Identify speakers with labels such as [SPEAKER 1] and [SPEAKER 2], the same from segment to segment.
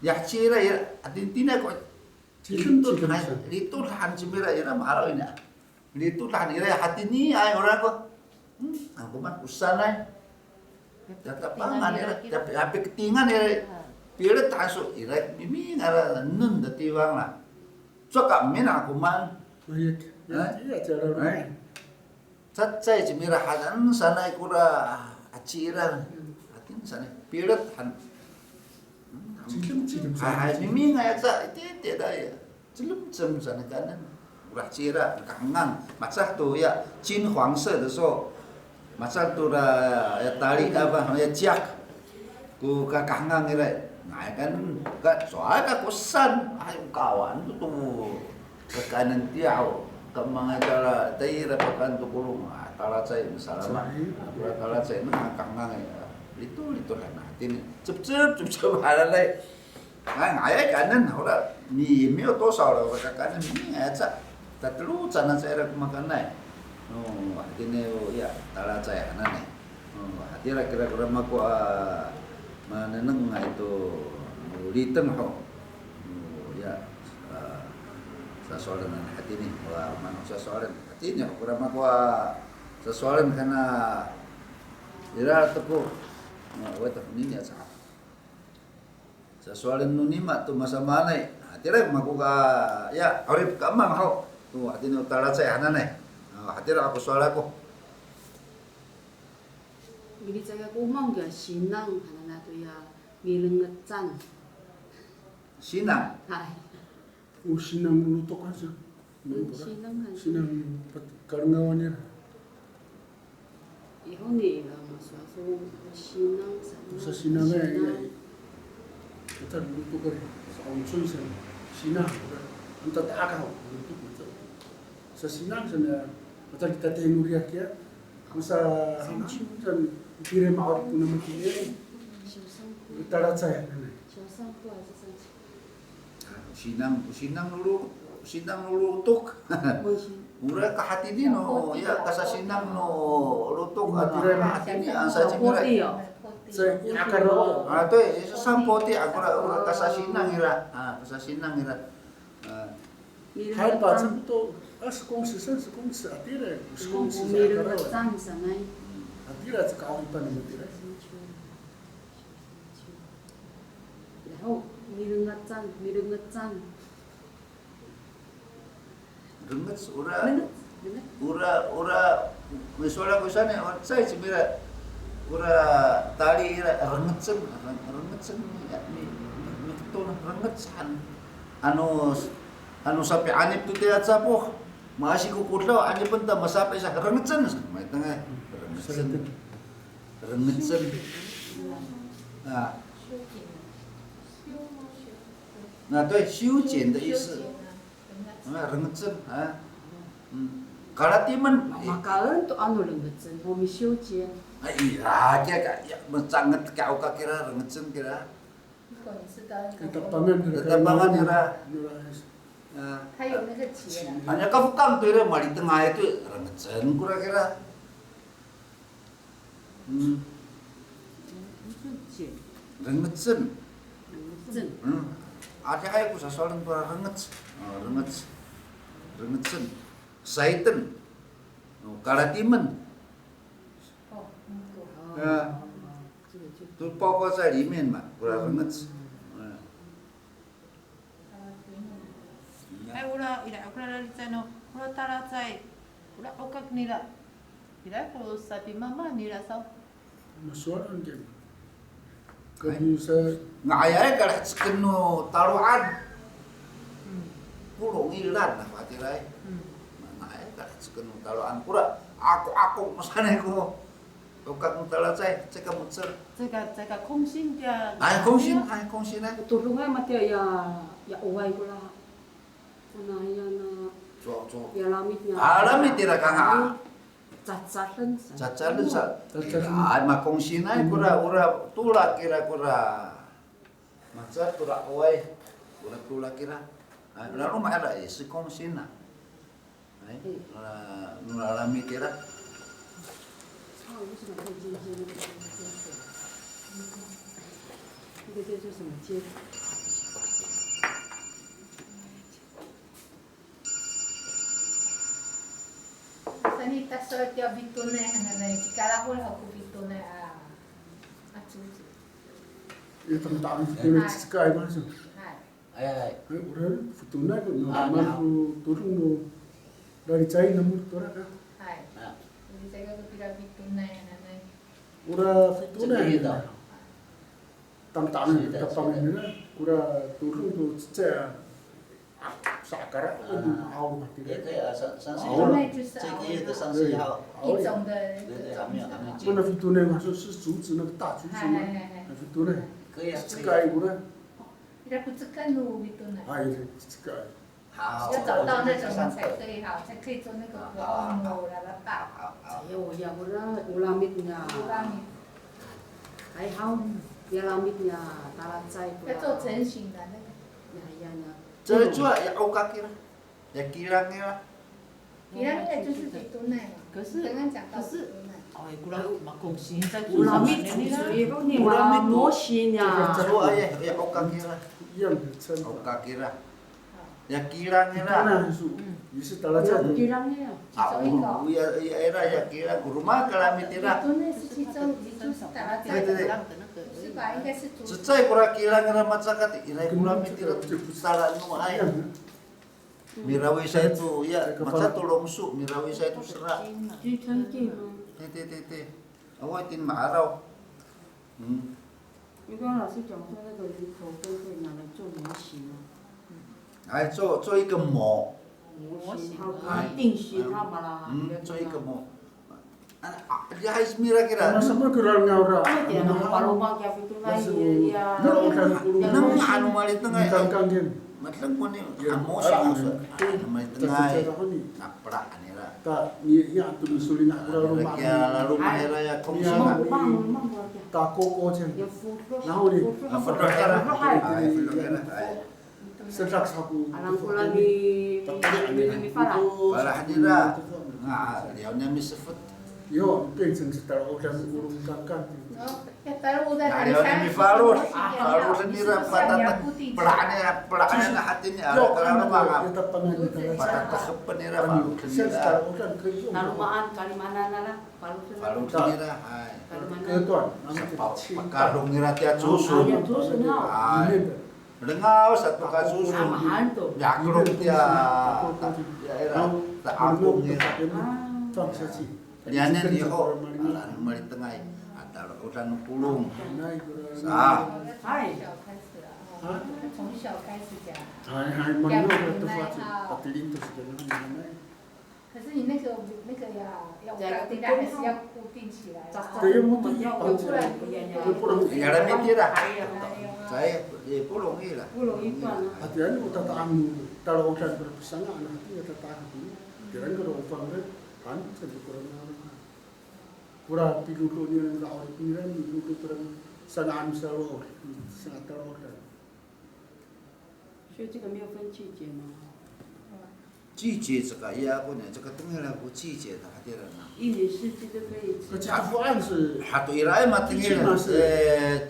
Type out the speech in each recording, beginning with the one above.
[SPEAKER 1] ya cira ya atintina ko litulhan cimira ira maro ina litulhan ira hatini ay ora ko aku mah usanay tetap pangan ira tapi ketingan ira piret taso ira mimi ngara nun datiwang lah so kami aku man
[SPEAKER 2] Mayat. Ya cara.
[SPEAKER 1] Catsai cimira hadan sanay kura acira atin sanay piret han
[SPEAKER 2] Cilem.
[SPEAKER 1] mimi ngaya sa iti daya cilem sana kanan ulah cira kangang masak tuh ya cin huangse de so masak tuh ya tali apa ya ciak ku kangang ire ngai kan soalnya kosan ayo kawan tuh ke kanan tiao kemang acara tayra pakan tuh kulung tala saya misalnya tala saya kangang itu lah natin cep halalay ngai kanan ora mi to saura ora kanan mi aja tatlu sana saya makan nai ini ya tala saya nane hatira kira-kira mako maneneng itu liteng ho ya sasoran hati ini wah manusia sasoran hatinya kira mako sasoran karena ira tepu wata ninya sa soalan nunima tu masa mana hatira maku ka ya arif kamang ho tu hatin utara saya hanane hatira aku soal aku
[SPEAKER 3] 미리 제가 꼬망겨 신앙 하나도 야 미는 것짠
[SPEAKER 1] sinang
[SPEAKER 2] Sinang lutok aja. Sinang karangawannya.
[SPEAKER 3] 이혼이가 마셔서 신앙
[SPEAKER 2] Sa sinangnya kita lutok kan. Sa unsur sa sinang. Untuk akal lutok betul. Sa sinang sana betul kita tenuriak ya. Masa hancur dan kirim out pun nama kita. Utara saya.
[SPEAKER 1] sinang nulutuk murah ka hati di no ya kasa sinang no lutuk atira hati ni asa cimira
[SPEAKER 2] Saya akar ro.
[SPEAKER 1] to isa sampoti aku ora kasa sinang ira kasa sinang ira
[SPEAKER 2] Hai bacam tu sekolah atira
[SPEAKER 3] 미는 것짠 있잖아요.
[SPEAKER 2] atira cakawipan atira.
[SPEAKER 3] 미는 것짠
[SPEAKER 1] renget ura misalnya ko sana saya cimira ura tali ira rengetsen ya ni betul rengetsan anu sampai anip tu dia sapo masih kukutlaw anip pun tak masapai sa rengetsen mai tengah rengetsen那对修剪的意思，认真啊，Karatiman.
[SPEAKER 3] Makaon to ano lang gutsen, bumisyo siya.
[SPEAKER 1] Ay, kaya kaya mencanget kau kira rengetsen kira. Ketapangan kira. Hanya kafukam tuh ira mari tengah itu rengetsen kira-kira. Rengetsen. Ada kayak ku sasoran para rengetsen. Saiten. Karatiman. Tu pokok saya limen mak, kurang renget.
[SPEAKER 4] Ai ura ira ura licano, ura taracai. Ura okak nila. Ira ko sapi mama nila sa.
[SPEAKER 2] Masoran kan. Kamu saya
[SPEAKER 1] Ngayai kalau sekenu taruhan. Pulung ilan lah patirai. Ngayai kalau sekenu taruhan pura. Aku masane ko. Okak mutalacai, ceka mutser.
[SPEAKER 4] 제가 콩신자.
[SPEAKER 1] Kongsin.
[SPEAKER 3] Tulungan mati ya uway ko lah. Unaya na ya lamit niya.
[SPEAKER 1] Lamit tira ka nga.
[SPEAKER 3] Cacalan
[SPEAKER 1] sa. Ay makongsin ay kura tulak kira kura. Matsar kura uway. Kura tulak kira. Ay lalu maala si kongsin na. Ay lamit tira.
[SPEAKER 3] 이게就是什么接？
[SPEAKER 4] kita soal tiap bitune anak jika aku lah aku bitune acuci.
[SPEAKER 2] Itu tentang fituna sekai masuk.
[SPEAKER 4] Hai.
[SPEAKER 2] Orang fituna tu malu turun tu dari China mulu tu kan.
[SPEAKER 4] Hai. Jadi saya aku tidak bitune anak.
[SPEAKER 2] Orang fituna. Tentang ni, orang turun tu cecah. Sakar tu awal mati. Mana fituna masuk susu那个大竹子嘛，fituna sekai orang.
[SPEAKER 4] Tidak kucekan lu bitune.
[SPEAKER 2] Sekai.
[SPEAKER 4] 要找到那种才可以好，才可以做那个薄膜了大。
[SPEAKER 3] Ayo ya ulamit-nya.
[SPEAKER 4] Ulamit.
[SPEAKER 3] Hai hao, ya lamitnya talacai.
[SPEAKER 4] 要做成型的那个。
[SPEAKER 3] Ya.
[SPEAKER 1] 这做也 OK 了，也kirang了。
[SPEAKER 4] kirang就是bitune嘛。
[SPEAKER 3] 可是
[SPEAKER 4] 刚刚讲到bitune。
[SPEAKER 5] 哎，古来嘛公司在
[SPEAKER 3] ulamit itu ni malah motionnya.
[SPEAKER 1] 做也 OK 了，
[SPEAKER 2] Yang sen.
[SPEAKER 1] OK 了，也 kirang 了。
[SPEAKER 2] Mana itu? Bisa talaga tu.
[SPEAKER 3] Kirangnya.
[SPEAKER 1] ya era ya kirang rumah kalamit ira.
[SPEAKER 4] bitune是其中一就是打在是吧？应该是主。
[SPEAKER 1] Secai kura kirang ira matsakat ira kalamit ira salah nu ay. Mirawi saya itu ya masa tolong su mirawi saya itu serak. Tete. Awak tin marau.
[SPEAKER 3] 应该老师讲说那个鱼头都会拿来做模型啊。
[SPEAKER 1] 哎，做一个模。
[SPEAKER 3] 模型，它定型它嘛啦。
[SPEAKER 1] 做一个模。Dia harus mira kira.
[SPEAKER 2] Sama kurang ngawra.
[SPEAKER 3] Dia nak palubang kaya itu lagi ya.
[SPEAKER 1] Nang anu mali tengah.
[SPEAKER 2] Kang game.
[SPEAKER 1] Matlang ko ni amo sa uso. Mali tengah. Napra anira.
[SPEAKER 2] Ta ni ya tu sulin nak rumah.
[SPEAKER 1] Ya lalu mahera ya kongsi.
[SPEAKER 2] Ta koko chen.
[SPEAKER 3] Ya foto.
[SPEAKER 2] Nahu ni.
[SPEAKER 1] Foto era. Ay foto era.
[SPEAKER 2] Sesak sapu.
[SPEAKER 3] Alang ko lagi ni farah.
[SPEAKER 1] Farah nira. Nga, liyaw niya misafot.
[SPEAKER 2] Yo, pensen setelah udah urung kakak.
[SPEAKER 4] Ya taruh udah
[SPEAKER 1] Nah,
[SPEAKER 4] dari
[SPEAKER 1] liyaw
[SPEAKER 4] sana.
[SPEAKER 1] niya Farus. Farus nira patatak. Pelaknya na hati niya.
[SPEAKER 2] Yo,
[SPEAKER 1] Kalau mga
[SPEAKER 2] kita pangan
[SPEAKER 1] patatak pa nira Farus nira.
[SPEAKER 2] setelah udah kerja.
[SPEAKER 3] Nalumaan Kalimana na palu
[SPEAKER 1] Farus nira. Ay.
[SPEAKER 2] Ketuan.
[SPEAKER 1] Pagkarong nira tiya susun.
[SPEAKER 3] Ayan susun ha.
[SPEAKER 1] Ay. Dengaw satu kasusun.
[SPEAKER 3] Mahal to.
[SPEAKER 1] Yakrong tiya. Ya era. Taakong nira.
[SPEAKER 2] Fang saji.
[SPEAKER 1] Yan ni ho. Alam mali tengay. Atau udah pulung. Sah.
[SPEAKER 4] 小开始啊，从小开始讲。
[SPEAKER 2] Hai mana tu fati. Patilin tu sebenarnya.
[SPEAKER 4] 可是你那个要定还是要固定起来。
[SPEAKER 2] Kaya mo tu ya.
[SPEAKER 1] Tinggal mitira. Saya pulung ila.
[SPEAKER 3] Pulau itu anak.
[SPEAKER 2] Hatian utataan kalau udah berpasangan hati utataan dulu. Kira kalau ufang kan jadi kurang kurang pilu ni nak orang piran pilu kurang sangat selalu sangat terlalu.
[SPEAKER 3] 所以这个没有分季节吗？
[SPEAKER 1] 季节这个也不能，这个东西呢不季节的，还得了呢。
[SPEAKER 3] 一年四季都可以吃。
[SPEAKER 2] Kecak fuan se.
[SPEAKER 1] Hatu irai mati ni lah.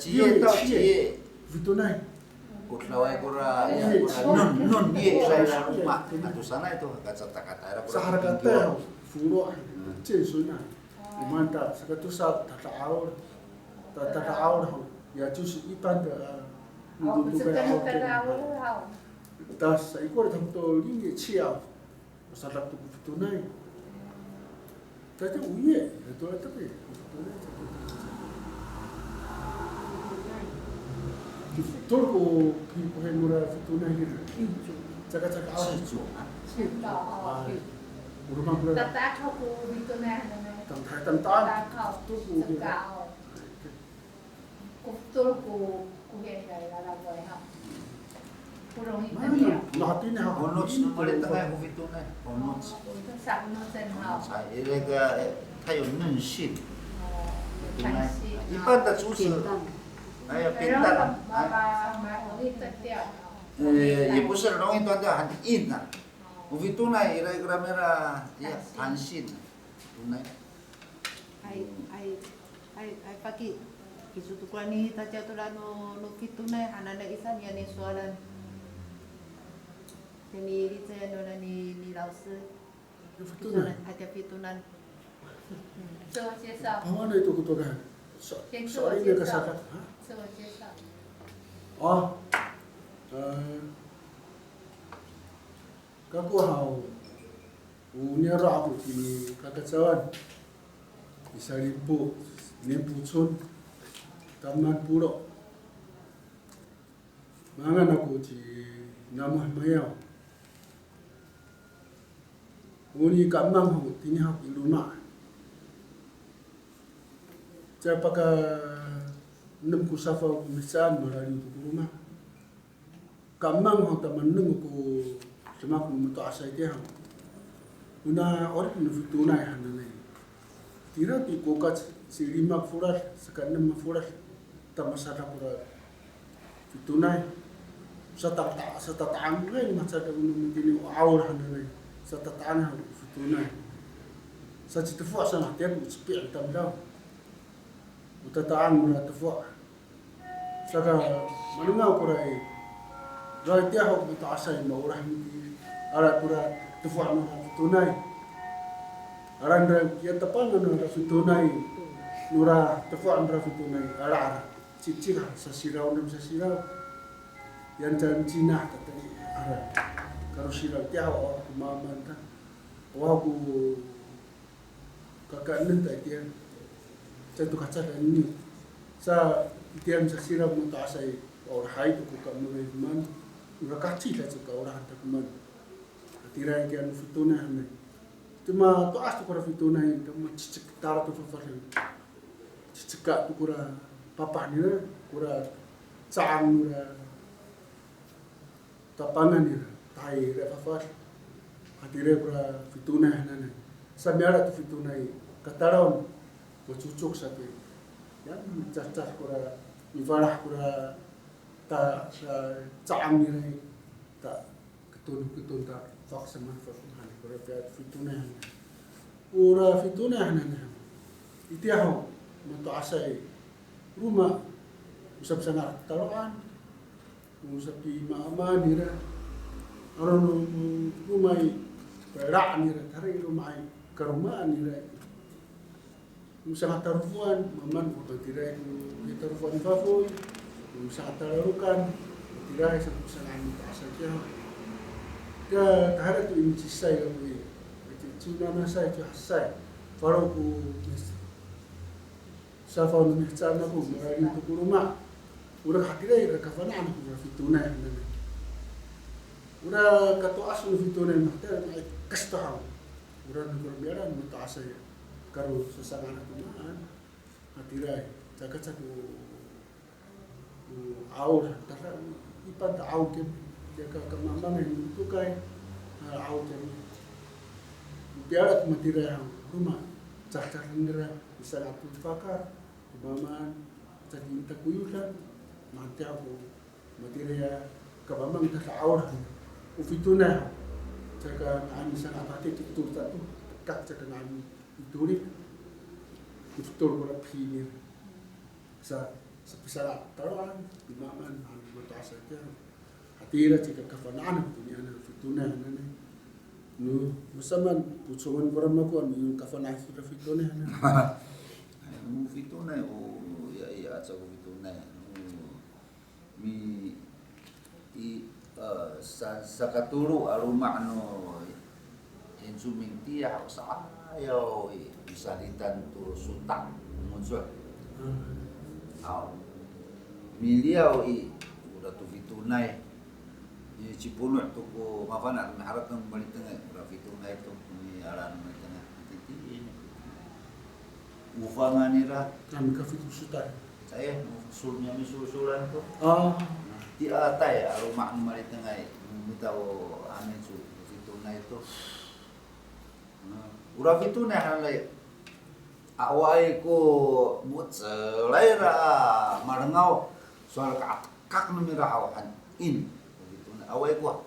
[SPEAKER 1] Cie tau cie.
[SPEAKER 2] Vitunai.
[SPEAKER 1] Kutlawai kura nun ye irai la rumah. Hatu sana itu kata-kata era kura.
[SPEAKER 2] Sahara kata furo censuna. Mantap sekatu sat tata awal. Tata awal ya就是一般的
[SPEAKER 4] 哦，不是跟那个好。
[SPEAKER 2] Tas ikut ada betul ini ciao. Masalah tu Vitunai. Tadi uye itu tapi. Betul ko pipohen mura Vitunai ni. Cakap-cakap awal.
[SPEAKER 1] 自主啊。
[SPEAKER 4] 哦。
[SPEAKER 2] Rumah mura.
[SPEAKER 4] Tata kau ku bitune na.
[SPEAKER 2] Tang tang.
[SPEAKER 4] Tata kau tu sekau. Betul ku hen dari la boy ha. 不容易分掉。
[SPEAKER 2] Lahat ini ha.
[SPEAKER 1] Onots na mali tengah ko vito na. Onots.
[SPEAKER 4] 上那真好。
[SPEAKER 1] Sa ile ka tayo nun shit.
[SPEAKER 4] 哦，看戏。
[SPEAKER 1] Ipan ta susu.
[SPEAKER 3] 扁担。
[SPEAKER 1] Ay
[SPEAKER 4] 然后
[SPEAKER 1] pintan.
[SPEAKER 4] 蛮容易断掉。
[SPEAKER 1] Ye pusa rong itu ada handi in na. Uvito na ira gramera ya hansin. Tunai.
[SPEAKER 5] ai pagi kisu tu kwa ni ta cha tu la no kitu na hanana isan ya ni sualan ni li zhe no na ni lao sư
[SPEAKER 2] Vitunai.
[SPEAKER 5] ada pitunan
[SPEAKER 4] 自我介绍，
[SPEAKER 2] Pawana itu kutokan.
[SPEAKER 4] 先自我
[SPEAKER 2] Soalnya
[SPEAKER 4] 介
[SPEAKER 2] dia
[SPEAKER 4] 绍
[SPEAKER 2] kesakat.
[SPEAKER 4] 自我介绍。
[SPEAKER 2] Oh, kaku hau unya rabu kini kakacawan bisa limpu cun taman pulo mangan aku di namah mayau uni kamang hau tini hau iluna siapa ka nem ku safa misan marari untuk rumah kamang hau taman neng ku cuma ku mutu asai dia una orang nu fituna ya hanane tira ti kokat si lima furas sekan enam furas tamasada pura fituna sa taang ngai masa da unu mutini awal hanane sa taang fituna sa citefu sa na tiap sepi tam dau uta taang mura tefu saka manunga kurai rai tia hok mutu asai ma urah miti ala pura tefu mura tunai arandra kia tapang nura fitunai nura tefu andra fitunai ala cicira sa sirau nem sa sirau yang jam Cina tadi ara kalau sirau tia o maman ta wa ku kakak nen ta dia satu kaca ini sa tiam sa sirau muta asai or hai tu ku kamu man ura kaci la ka orang ta kuman tirai kian fituna ne cuma tu as tu kura fituna ini cuma cicik tar tu fafar cicika tu kura papa ni kura caang kura tapangan ni tai re fafar hatire kura fituna ne samyara tu fituna ini kataron cucuk sapi ya cacah kura ifarah kura ta caang ni ta ketun ta faksa manfaat hal berarti fituna ura fituna hana itu yang untuk asai rumah usap sangat taruhan usap di mama nira orang rumah berak nira tarik rumah kerumah nira usap taruhan maman bukan tirai taruhan favoy usap tarukan tirai sangat asai dia ka tahara tu inci sai lalu cuna nasai tu hasai faru ku safa nu mihcana ku marari tu kuruma ura hakire ka kafana an ku fituna ne ura ka to asu fituna mahta mai kastah ura nu berbiara nu ta asai karu sesangana kumaan hatirai jaga satu aur tara ipan ta au ke dia ka mamang yang tukai au jadi biara matira rumah cacar ngira bisa aku fakar maman jadi minta kuyulan nanti aku matira ka mamang ta aur ufituna jaga ani sana pati tutur satu kak jaga ani ituri tutur berapa pinir sa sepesara taruhan di maman anu berasa saja hatira jika kafanaan dunia na fituna na nu musaman pucuman koran makuan yung kafanaan sudah fituna na
[SPEAKER 1] fituna o ya aca fituna mi i sakaturu aruma no insuming tia sayo bisa ditantu sutang muncul miliau i udah tu fitunai ni cipuno tu ko mafana harap ng balitanga udah fitunai tu ni aran balitanga titi ufangan nira
[SPEAKER 2] kami ka fitu sutai
[SPEAKER 1] saya sulnya misusulan tu ti atai aruma ng balitanga mitao amin su fitunai tu udah fitunai halai awai ko mutselai ra marangau soal kak numira awan in begitu awai ko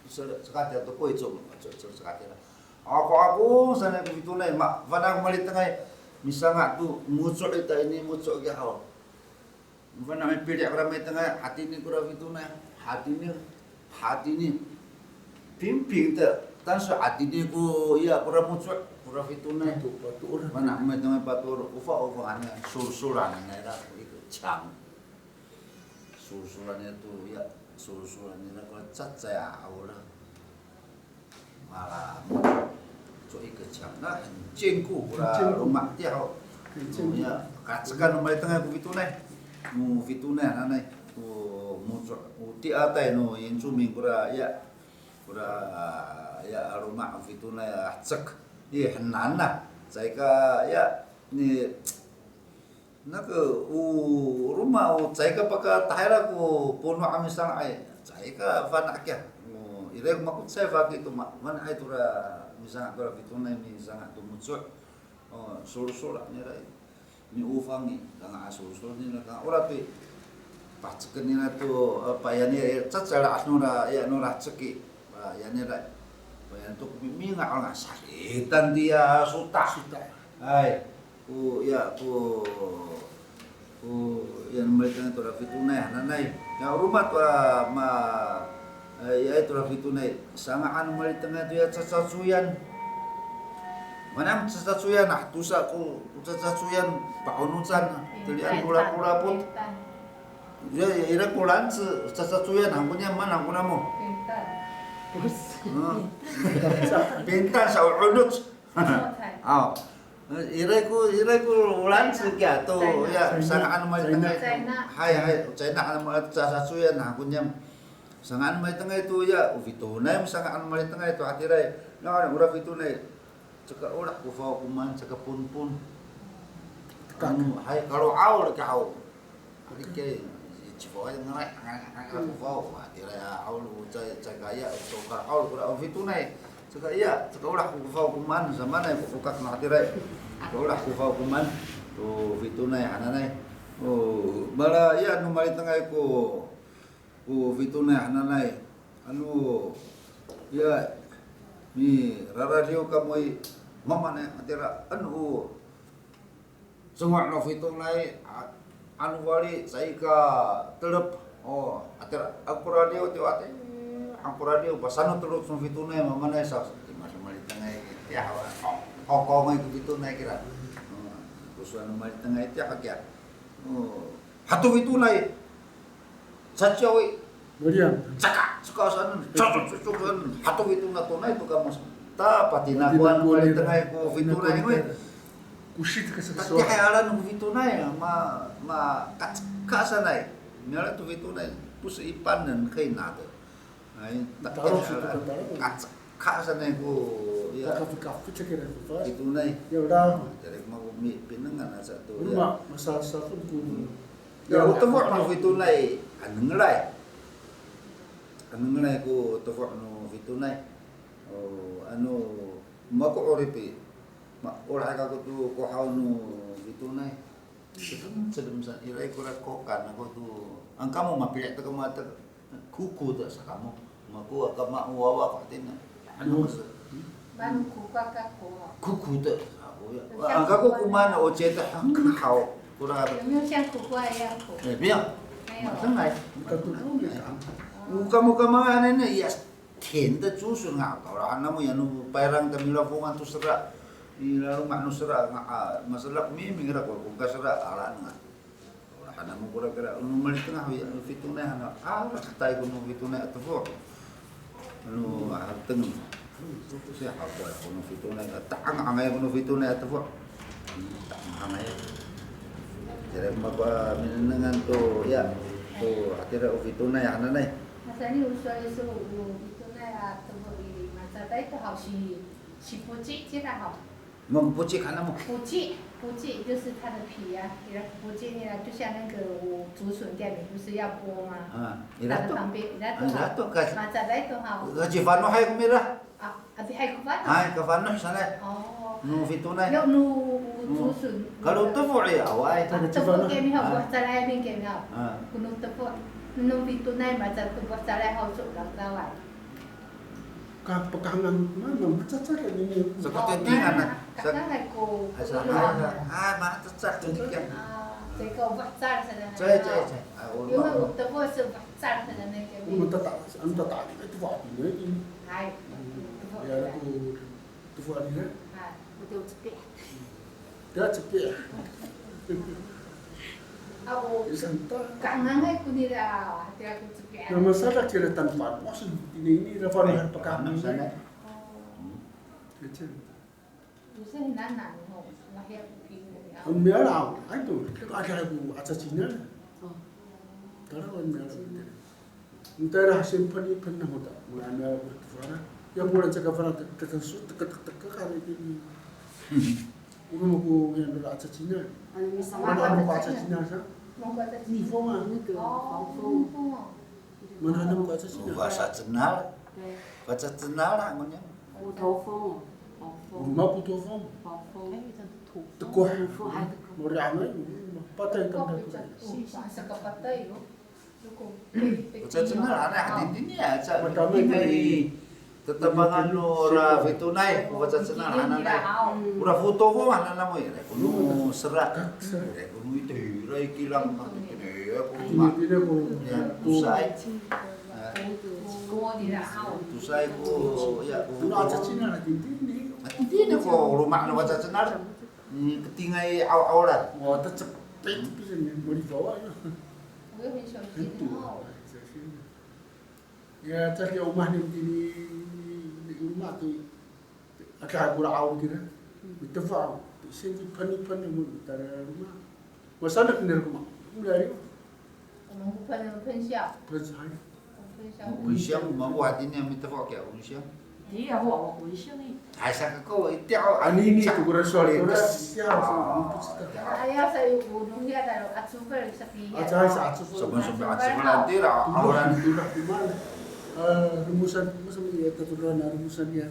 [SPEAKER 1] sekati atau ko itu sekati aku sana begitu nai mak vanang malit tengah misalnya tu muncul itu ini muncul ke hawa vanang pilih ramai tengah hati ni kurang itu nai hati ni pimping tu tan so hati ni ko ya kurang muncul Ura fitune.
[SPEAKER 2] Batu orang.
[SPEAKER 1] Mana metong patur ufa ane sul-sulan era itu cang. Sul-sulan itu ya sul-sulan itu kalau cat saya awal malah so ikut cang nah cingku ura rumah dia ya kacekan nomor tengah fitune mu fitune ane mu uti atai no yang cumi ura ya rumah fitune cek iya henana saya ya ni nak rumah saya pakai tahira ku puno kami sang ay saya fan akya irek makut saya pakai itu mana ay tura misang tura fituna misang tu muncul sur ni rai ni ufangi kang sur ni kang ora pi packen ni tu apa ya ni cacara nura ya nura ceki ya ni rai bayan tu mimi nggak sakitan dia suta ay yang mereka itu rafitunai nanai yang rumah tu ya itu rafitunai sangat anu mereka itu ya cacasuyan mana cacasuyan nah tu saku cacasuyan paunusan telian pula pun ya ira pulan cacasuyan hampunya mana hampunya mo pintar saudut Ireku ulan sekia tu ya sangat anu mai tengah hai China anu mai sasa suya nah kunyam sangat anu mai tengah itu ya uvituna sangat anu mai tengah itu hatirai nah ura vituna ceka ulah ku fau kuman ceka pun anu hai kalau aul ke au ke cipo yang ngerai ku fau hatirai aul ceka ya sokar aul ura vituna ceka iya ceka ulah ku fau kuman sama na ku kak na hatirai ulah ku fau kuman tu fituna hananai bala ya nu mari tengah ku fituna hananai anu ya ni radio kamu mama ne atira anu semua no fituna anu wali saya ka telep atira aku radio tu ate aku radio pasano telep no fituna mama ne sa mari tengah ya Hokong itu naik kira, usulan nomor tengah itu apa kira? Hatu itu naik, sajawi,
[SPEAKER 2] Meriam.
[SPEAKER 1] cakap, sekasan, cocok, hatu itu naik itu kamu, tak patina kuan nomor tengah itu naik,
[SPEAKER 2] Kusit ke
[SPEAKER 1] tak
[SPEAKER 2] sesuatu.
[SPEAKER 1] kayalan itu naik, ma kasa naik, nyala itu naik, pus ipan dan kain nado, tak kayalan, kasa naik ya.
[SPEAKER 2] Kafe cekira itu.
[SPEAKER 1] Itu naik.
[SPEAKER 2] Ya udah.
[SPEAKER 1] Jadi mau pinengan satu.
[SPEAKER 2] Rumah masalah satu tu.
[SPEAKER 1] Ya utama no fitunai anenglai ku tofok no fitunai. Anu mako oripi. Ora ka tu ko haunu fitunai. Sedem san irai ko rakokan aku tu. Angkamu mapilih tu kamu ata kuku tu sa kamu. Mako ka mauwa ka tin. Anu
[SPEAKER 5] Ban kuku
[SPEAKER 1] kuku tu. Angka ko kumana o cheta hangkau. Kurang
[SPEAKER 5] 有没有像苦瓜一样苦？
[SPEAKER 1] biar
[SPEAKER 5] 没有。
[SPEAKER 1] tengah
[SPEAKER 2] Katu ni kan.
[SPEAKER 1] muka mana ini ya tenda susu ngak kalau anamu ya nu pairang tamila fungan tu serak ila rumah nu serak masalah mimi ngira ko ka serak ala ngak kalau anamu kira nu mali tengah ya fituna ana katai ko nu fituna atfo nu teng si apa ko nu fituna taang angai ko nu fituna atfo taang angai jadi maka minengan tu ya tu akhirnya fituna ya ana nai
[SPEAKER 5] 那你有说的时候，有比如那啊，怎么的嘛？在那头好是补剂，这个好。
[SPEAKER 1] mempucik anamu
[SPEAKER 5] 补剂就是它的皮啊，给它补剂呢，就像那个我竹笋店里不是要剥吗？它的旁边，那头好。嘛，在那头好。
[SPEAKER 1] gaji fano hay kumira
[SPEAKER 5] 啊，比还苦饭。
[SPEAKER 1] hay ka fano sana
[SPEAKER 5] 哦。
[SPEAKER 1] nu fituna
[SPEAKER 5] 要弄竹笋。
[SPEAKER 1] kalau tu ya awai
[SPEAKER 5] 豆腐给你好，我再来一遍给你好。弄豆腐，弄比多奶嘛，再豆腐再来好做两道来。
[SPEAKER 2] Pegangan mana macam ni.
[SPEAKER 1] seperti tingan
[SPEAKER 5] Kakak nak ko.
[SPEAKER 1] mah cecak tu kan
[SPEAKER 5] 这个我炸的那个。
[SPEAKER 1] cai
[SPEAKER 5] 因为我豆腐是我炸的那个。
[SPEAKER 2] Anta tak itu buat ni.
[SPEAKER 5] Hai.
[SPEAKER 2] Ya aku tu buat ni.
[SPEAKER 3] Betul cepet.
[SPEAKER 2] Dia cepet.
[SPEAKER 5] Aku
[SPEAKER 2] Santai.
[SPEAKER 5] kangen aku nila, hati aku cepet.
[SPEAKER 2] Nah masalah kira tanpa maksud ini lepas hari pekan
[SPEAKER 1] Anak sana.
[SPEAKER 2] Kecil.
[SPEAKER 5] Bisa nana nih, lahir begini.
[SPEAKER 2] Merah, itu ada aku atas Cina. Kalau merah. Entah hasil pernah muda, mulai berfara. Yang mulai cakap fara terkesut teka kali ini. Udah aku yang dari atas Cina.
[SPEAKER 3] Ano
[SPEAKER 2] Mana
[SPEAKER 3] misalnya
[SPEAKER 2] aku atas Cina sah?
[SPEAKER 5] Mau kata
[SPEAKER 2] Ni forma. Mana ada aku atas Cina?
[SPEAKER 1] Bahasa cenal. Bahasa cenal lah ngomongnya.
[SPEAKER 3] Tofong.
[SPEAKER 2] Rumah putu form.
[SPEAKER 3] Tofong.
[SPEAKER 2] Tekuah.
[SPEAKER 3] Tofong hai teko.
[SPEAKER 2] Meriamai. Patah
[SPEAKER 5] Kau
[SPEAKER 2] kan
[SPEAKER 5] bicara,
[SPEAKER 2] dah.
[SPEAKER 5] bahasa kepatai yo.
[SPEAKER 1] Bahasa cenal anak ini ya.
[SPEAKER 2] Pertama
[SPEAKER 1] Ini tetembangan ora fitunai bahasa cenal anak lain. Ura foto ko ana na mo ire kuno serak. Kuno itu rai kilang ini aku
[SPEAKER 2] Ini aku.
[SPEAKER 1] ya tusai.
[SPEAKER 5] Kau tidak tahu.
[SPEAKER 1] Tusai ko ya
[SPEAKER 2] Udah atas Cina lagi ini.
[SPEAKER 1] Ini ko rumah na bahasa cenal. Ketingai awal.
[SPEAKER 2] Wah, tercepet bisa ni boleh bawa ya.
[SPEAKER 5] Gue bisa
[SPEAKER 2] Itu.
[SPEAKER 5] tahu.
[SPEAKER 2] Ya, tadi rumah ni di rumah tu agak kurang awal kira. Itu faham. Sini pani mun tara rumah. Masa nak kena rumah. Mulai
[SPEAKER 5] 我们不喷笑，
[SPEAKER 2] percaya.
[SPEAKER 5] 喷笑。
[SPEAKER 1] Usiang mo hati ni minta fok ya usiang.
[SPEAKER 3] Dia ho ko siya ni.
[SPEAKER 1] Ai sa ko itiao
[SPEAKER 2] Ani tu kurang soal tu dah. Siapa sih?
[SPEAKER 5] Ayah saya gunung dia ada atsuper sapi.
[SPEAKER 2] Aja sa atu.
[SPEAKER 1] Sobat-sobat asyik nanti lah
[SPEAKER 2] Orang
[SPEAKER 1] orang.
[SPEAKER 2] tu dah di mana? Rumusan masa ni keturunan rumusan dia.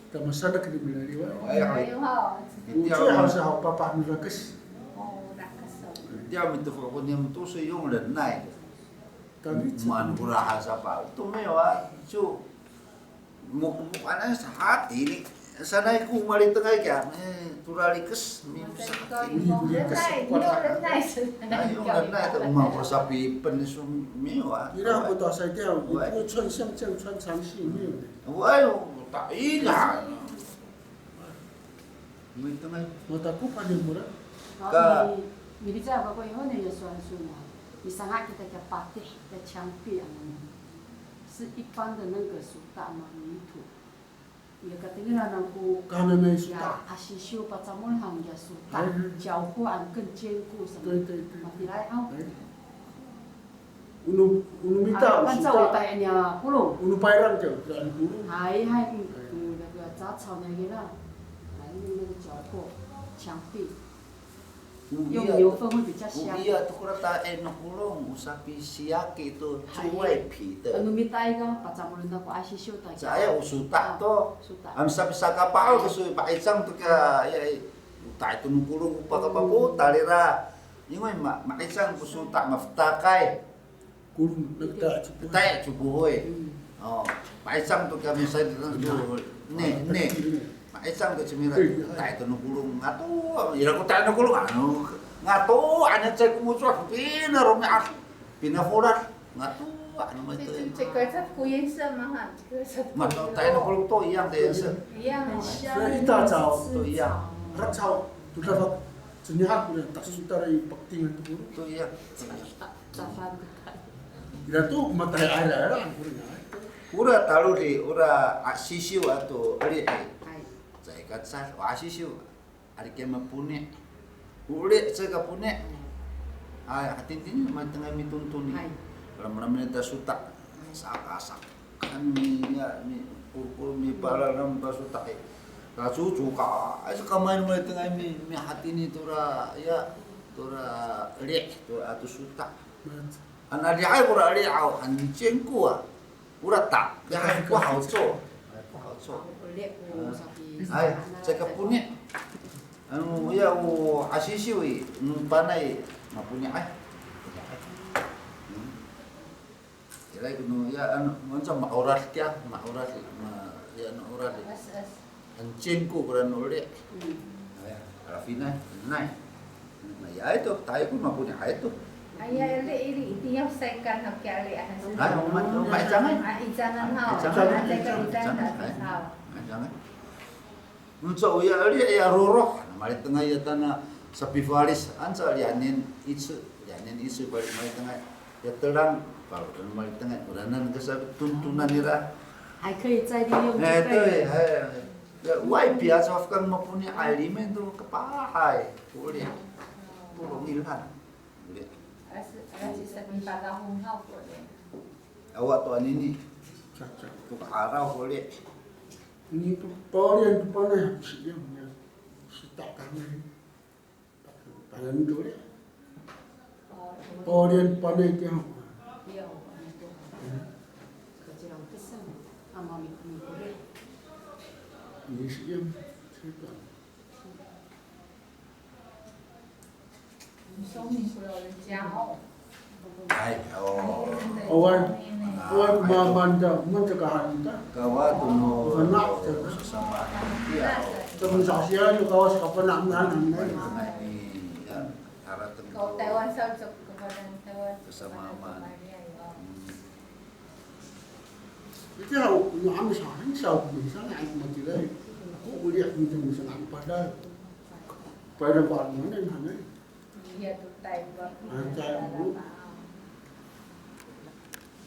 [SPEAKER 2] Tak masalah kena bila dia.
[SPEAKER 5] Ayo ha.
[SPEAKER 2] Uci harus hau papa ni rakas.
[SPEAKER 5] Oh, nak kesal.
[SPEAKER 1] Dia minta fok ko ni tu so yung le nai.
[SPEAKER 2] Tapi
[SPEAKER 1] Man uraha sa pa. Tu mewa chu. Mukana sa hati ni. Sanay ko mali tengah kya. Turalikes mi sa hati. Ayo nai tu mau sapi penisum mewa.
[SPEAKER 2] 你让我到山顶，我不穿像这样穿长袖没有的。
[SPEAKER 1] Ayo tak ingat. Mi tengah.
[SPEAKER 2] 我到古巴的murah.
[SPEAKER 3] Militar ko yo ne yo suan suan. 你上海kita叫八地的墙壁啊，是一般的那个苏大嘛泥土。也个等于那个
[SPEAKER 2] Karena mai
[SPEAKER 3] 呀
[SPEAKER 2] suka.，
[SPEAKER 3] 还是修把咱们行也苏大，脚环更坚固什么。
[SPEAKER 2] 对对对。
[SPEAKER 3] 嘛，你来啊。
[SPEAKER 2] Unu minta
[SPEAKER 3] 按照我带呢，不弄。
[SPEAKER 2] unu pairan je, dan guru.
[SPEAKER 3] 还那个杂草那个啦，还有那个脚破墙壁，用牛粪会比较香。
[SPEAKER 1] Iya tu kura ta enak ulung usapi siaki tu cuai pi tu.
[SPEAKER 3] Anu mitai ka pacamulan na ko asi show ta.
[SPEAKER 1] Saya usutak tu.
[SPEAKER 3] Suta.
[SPEAKER 1] Am sapi saka pao kesu pa isang tu ka ya utai tu nukulung pa ka papu talira. Ingoi ma isang usutak maftakai.
[SPEAKER 2] Guru nak cukup.
[SPEAKER 1] Tai cubu hoi. Oh, pa isang tu ka misai tu ne. Ma isang tu cemira tai tu nukulung ngatu. Ira ko tai nukulung anu. Ngatu ana cek musuh pina romnya pina forat. Ngatu anu mai tu.
[SPEAKER 5] 这个是不颜色吗？哈，这个是。
[SPEAKER 1] Mà nó tay nó cũng to yang thế sao?
[SPEAKER 5] 一样哦。
[SPEAKER 2] Saya ita caw.
[SPEAKER 1] 都一样，
[SPEAKER 2] Rat caw. Tu dah fak. Senyap pun tak sesutar i pakting tu guru.
[SPEAKER 1] 都一样。
[SPEAKER 3] Tafan.
[SPEAKER 2] Ira tu mata air guru nya.
[SPEAKER 1] Ura talu di ura asisiu atau ari
[SPEAKER 3] Hai.
[SPEAKER 1] saya kata asisiu ari kema pune. Ule saya ka pune. Ah hatin-tin man tengah mi tuntun ni.
[SPEAKER 3] Hai.
[SPEAKER 1] Ram-ram ni ta sutak sak-sak. Kan mi ya mi pur mi para ram ta sutak. Ka cucu ka. Ai kamain mulai tengah mi hati ni tura ya tura lek tu atau sutak. Anak dia ai ura lek au han cengku ah. Ura tak, dia ai ku hao zo. Ku hao zo. Ai, cakap punya. Anu ya u asisiu i panai ma punya ai. Jadi kuno ya anu macam maurat dia, maurat ma ya anu urat. Encinku kuran oleh. Ya, Rafina, nai. Nah ya itu, tai pun ma punya itu.
[SPEAKER 5] Ayah ini selesaikan hak kali anak.
[SPEAKER 1] Ayo, mak jangan.
[SPEAKER 5] Jangan hal.
[SPEAKER 1] Jangan.
[SPEAKER 5] Jangan.
[SPEAKER 1] Jangan. Nunca uya ya roroh, mari tengah ya tanah sapi faris, ansa lianin isu balik mari tengah ya terang, kalau mari tengah uranan kesab tuntunan ira.
[SPEAKER 3] 还可以再利用这
[SPEAKER 1] 对，
[SPEAKER 3] 个。
[SPEAKER 1] 外表说跟mempunyai alimen tu kepakai, boleh, boleh ilhan, boleh.
[SPEAKER 5] 而且是你把它烘好过的。
[SPEAKER 1] Awak tuan ini,
[SPEAKER 2] Cacat.
[SPEAKER 1] tu arau boleh.
[SPEAKER 2] Ini tu porian tu panai siang ya. Sitak kami. Tangan tu dia. Porian panai dia.
[SPEAKER 3] 不要我们多，可这样不生，阿妈咪不累。
[SPEAKER 2] Ini siang. Sitak.
[SPEAKER 5] 生命不要人家哦。
[SPEAKER 1] Ay, oh.
[SPEAKER 2] Awan mamanda mencegah kita.
[SPEAKER 1] Kawa tuno
[SPEAKER 2] Anak
[SPEAKER 1] sesama dia.
[SPEAKER 2] Teman sosial tu kawas kapan nak
[SPEAKER 1] Ini
[SPEAKER 2] mana.
[SPEAKER 1] kan arah tentu.
[SPEAKER 5] Kalau Taiwan saya kepada Taiwan
[SPEAKER 1] Kesamaan.
[SPEAKER 2] Itu yang kami sayang sau misalnya aku mati lagi. Aku lihat macam misalnya pada bahan mana mana.
[SPEAKER 5] Iya tuh Taiwan.
[SPEAKER 2] Taiwan.